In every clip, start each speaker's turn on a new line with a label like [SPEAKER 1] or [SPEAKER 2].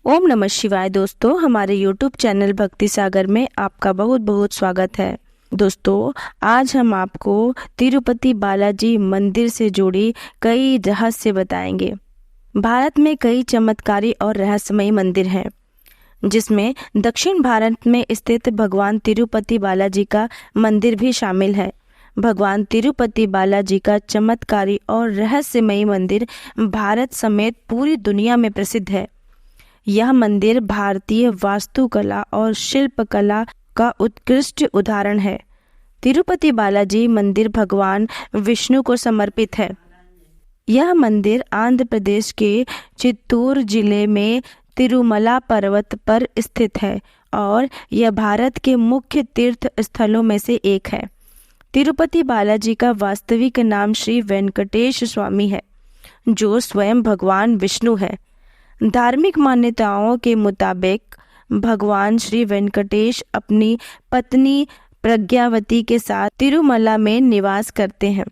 [SPEAKER 1] ओम नमः शिवाय। दोस्तों, हमारे YouTube चैनल भक्ति सागर में आपका बहुत बहुत स्वागत है। दोस्तों, आज हम आपको तिरुपति बालाजी मंदिर से जुड़ी कई रहस्य बताएंगे। भारत में कई चमत्कारी और रहस्यमयी मंदिर हैं, जिसमें दक्षिण भारत में स्थित भगवान तिरुपति बालाजी का मंदिर भी शामिल है। भगवान तिरुपति बालाजी का चमत्कारी और रहस्यमयी मंदिर भारत समेत पूरी दुनिया में प्रसिद्ध है। यह मंदिर भारतीय वास्तुकला और शिल्पकला का उत्कृष्ट उदाहरण है। तिरुपति बालाजी मंदिर भगवान विष्णु को समर्पित है। यह मंदिर आंध्र प्रदेश के चित्तूर जिले में तिरुमला पर्वत पर स्थित है और यह भारत के मुख्य तीर्थ स्थलों में से एक है। तिरुपति बालाजी का वास्तविक नाम श्री वेंकटेश स्वामी है, जो स्वयं भगवान विष्णु है। धार्मिक मान्यताओं के मुताबिक भगवान श्री वेंकटेश अपनी पत्नी प्रज्ञावती के साथ तिरुमला में निवास करते हैं।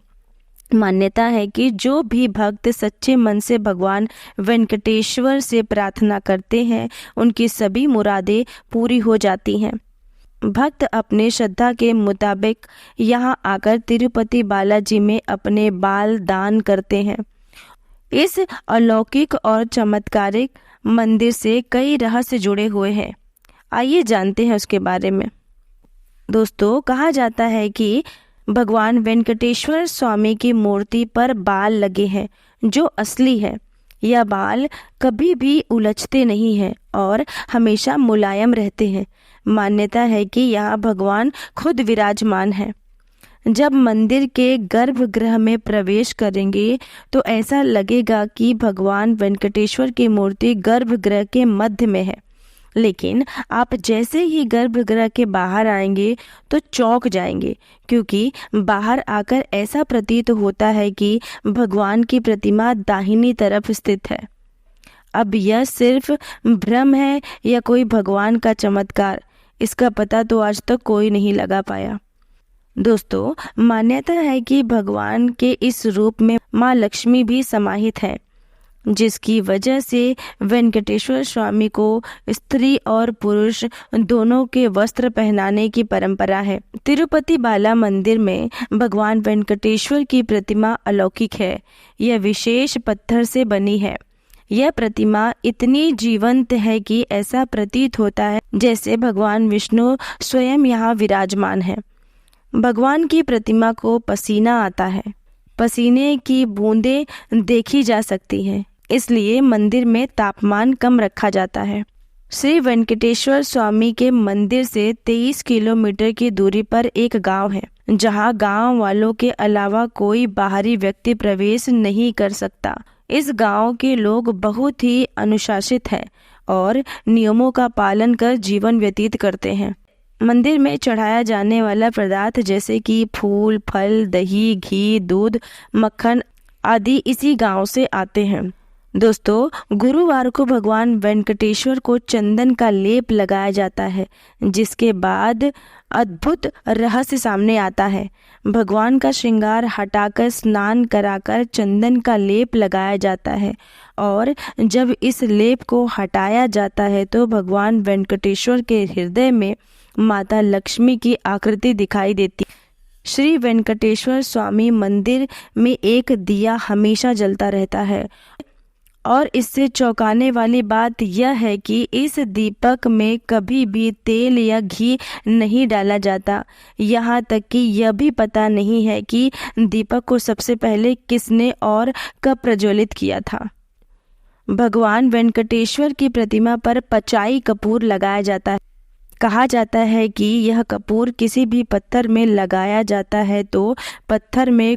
[SPEAKER 1] मान्यता है कि जो भी भक्त सच्चे मन से भगवान वेंकटेश्वर से प्रार्थना करते हैं, उनकी सभी मुरादें पूरी हो जाती हैं। भक्त अपने श्रद्धा के मुताबिक यहाँ आकर तिरुपति बालाजी में अपने बाल दान करते हैं। इस अलौकिक और चमत्कारिक मंदिर से कई रहस्य जुड़े हुए हैं। आइए जानते हैं उसके बारे में। दोस्तों, कहा जाता है कि भगवान वेंकटेश्वर स्वामी की मूर्ति पर बाल लगे हैं, जो असली है। यह बाल कभी भी उलझते नहीं हैं और हमेशा मुलायम रहते हैं। मान्यता है कि यहाँ भगवान खुद विराजमान है। जब मंदिर के गर्भगृह में प्रवेश करेंगे तो ऐसा लगेगा कि भगवान वेंकटेश्वर की मूर्ति गर्भगृह के मध्य में है, लेकिन आप जैसे ही गर्भगृह के बाहर आएंगे तो चौंक जाएंगे, क्योंकि बाहर आकर ऐसा प्रतीत होता है कि भगवान की प्रतिमा दाहिनी तरफ स्थित है। अब यह सिर्फ भ्रम है या कोई भगवान का चमत्कार, इसका पता तो आज तक कोई नहीं लगा पाया। दोस्तों, मान्यता है कि भगवान के इस रूप में माँ लक्ष्मी भी समाहित है, जिसकी वजह से वेंकटेश्वर स्वामी को स्त्री और पुरुष दोनों के वस्त्र पहनाने की परंपरा है। तिरुपति बाला मंदिर में भगवान वेंकटेश्वर की प्रतिमा अलौकिक है। यह विशेष पत्थर से बनी है। यह प्रतिमा इतनी जीवंत है कि ऐसा प्रतीत होता है जैसे भगवान विष्णु स्वयं यहाँ विराजमान है। भगवान की प्रतिमा को पसीना आता है। पसीने की बूंदें देखी जा सकती हैं, इसलिए मंदिर में तापमान कम रखा जाता है। श्री वेंकटेश्वर स्वामी के मंदिर से 23 किलोमीटर की दूरी पर एक गांव है, जहां गांव वालों के अलावा कोई बाहरी व्यक्ति प्रवेश नहीं कर सकता। इस गांव के लोग बहुत ही अनुशासित हैं और नियमों का पालन कर जीवन व्यतीत करते हैं। मंदिर में चढ़ाया जाने वाला पदार्थ जैसे कि फूल, फल, दही, घी, दूध, मक्खन आदि इसी गांव से आते हैं। दोस्तों, गुरुवार को भगवान वेंकटेश्वर को चंदन का लेप लगाया जाता है, जिसके बाद अद्भुत रहस्य सामने आता है। भगवान का श्रृंगार हटाकर स्नान कराकर चंदन का लेप लगाया जाता है और जब इस लेप को हटाया जाता है तो भगवान वेंकटेश्वर के हृदय में माता लक्ष्मी की आकृति दिखाई देती। श्री वेंकटेश्वर स्वामी मंदिर में एक दिया हमेशा जलता रहता है और इससे चौंकाने वाली बात यह है कि इस दीपक में कभी भी तेल या घी नहीं डाला जाता। यहाँ तक कि यह भी पता नहीं है कि दीपक को सबसे पहले किसने और कब प्रज्वलित किया था। भगवान वेंकटेश्वर की प्रतिमा पर पचाई कपूर लगाया जाता है। कहा जाता है कि यह कपूर किसी भी पत्थर में लगाया जाता है तो पत्थर में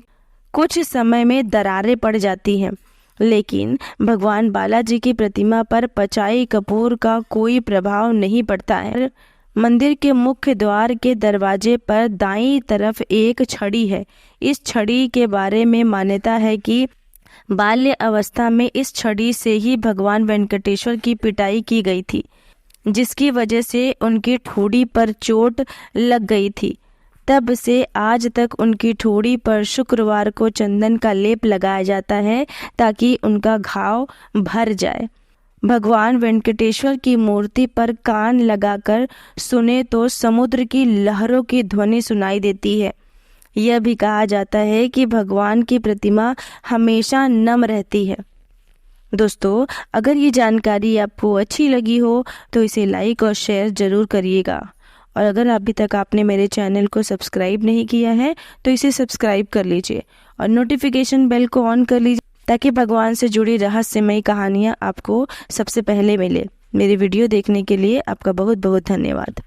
[SPEAKER 1] कुछ समय में दरारें पड़ जाती हैं, लेकिन भगवान बालाजी की प्रतिमा पर पचाई कपूर का कोई प्रभाव नहीं पड़ता है। मंदिर के मुख्य द्वार के दरवाजे पर दाईं तरफ एक छड़ी है। इस छड़ी के बारे में मान्यता है कि बाल्य अवस्था में इस छड़ी से ही भगवान वेंकटेश्वर की पिटाई की गई थी, जिसकी वजह से उनकी ठोड़ी पर चोट लग गई थी। तब से आज तक उनकी ठोड़ी पर शुक्रवार को चंदन का लेप लगाया जाता है ताकि उनका घाव भर जाए। भगवान वेंकटेश्वर की मूर्ति पर कान लगाकर सुने तो समुद्र की लहरों की ध्वनि सुनाई देती है। यह भी कहा जाता है कि भगवान की प्रतिमा हमेशा नम रहती है। दोस्तों, अगर ये जानकारी आपको अच्छी लगी हो तो इसे लाइक और शेयर जरूर करिएगा। और अगर अभी तक आपने मेरे चैनल को सब्सक्राइब नहीं किया है तो इसे सब्सक्राइब कर लीजिए और नोटिफिकेशन बेल को ऑन कर लीजिए, ताकि भगवान से जुड़ी रहस्यमयी कहानियाँ आपको सबसे पहले मिले। मेरी वीडियो देखने के लिए आपका बहुत बहुत धन्यवाद।